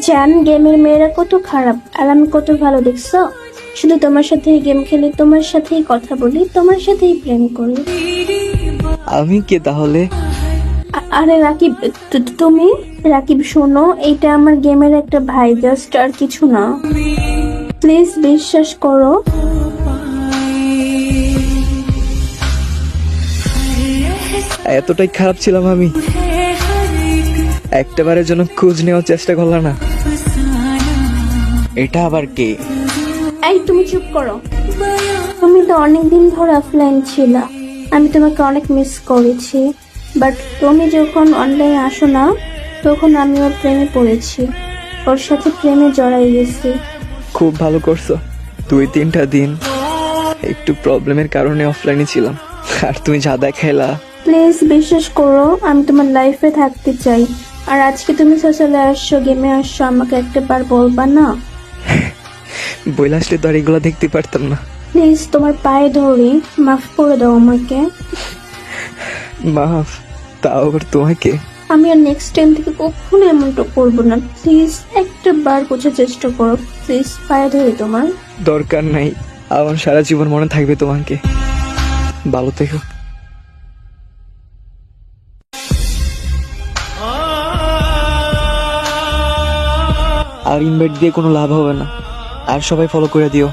জান, গেমের মেয়েরা কত খারাপ আর আমি কত ভালো, দেখছো? শুধু তোমার সাথেই গেম খেলি, তোমার সাথেই কথা বলি, তোমার সাথেই প্রেম করি। আমি কে তাহলে? আরে রাকিব, তুমি? রাকিব শোনো, এইটা আমার গেমের একটা ভাই, জাস্ট আর কিছু না। প্লিজ বিশ্বাস করো। এতটাই খারাপ ছিলাম আমি? একটাবারের জন্য খোঁজ নেওয়ার চেষ্টা করলাম না? এটা আবার কে? এই তুমি চুপ করো। তুমি তো অনেকদিন ধরে অফলাইন ছিলা, আমি তোমাকে অনেক মিস করেছি। বাট তুমি যখন অনলাইনে আসো না, তখন আমি ওর প্রেমে পড়েছি, ওর সাথে প্রেমে জড়াই গেছি। খুব ভালো করছো। 2-3টা দিন একটু প্রবলেমের কারণে অফলাইনে ছিলাম, আর তুমি যা দেখাইলা। প্লিজ বিশ্বাস করো, আমি তোমার লাইফে থাকতে চাই। আর আজকে তুমি সোশ্যালে আসছো, গেমে আসছো, আমাকে একটা বার বলবা না? বইলা আসলে তো আর এগুলো দেখতে পারতাম না। প্লিজ তোমার পায়ে ধরি, মাফ করে দাও আমাকে। মাফ? তাও আবার তোমাকে? আমি আর নেক্সট টাইম থেকে কখনো এমনটা করবো না। প্লিজ একটা বার বোঝার চেষ্টা করো, প্লিজ পায়ে ধরি তোমার। দরকার নাই, আমার সারা জীবন মনে থাকবে তোমাকে। ভালো থেকো। আর ইনভাইট দিয়ে কোনো লাভ হবে না, আর সবাই ফলো করে দিও।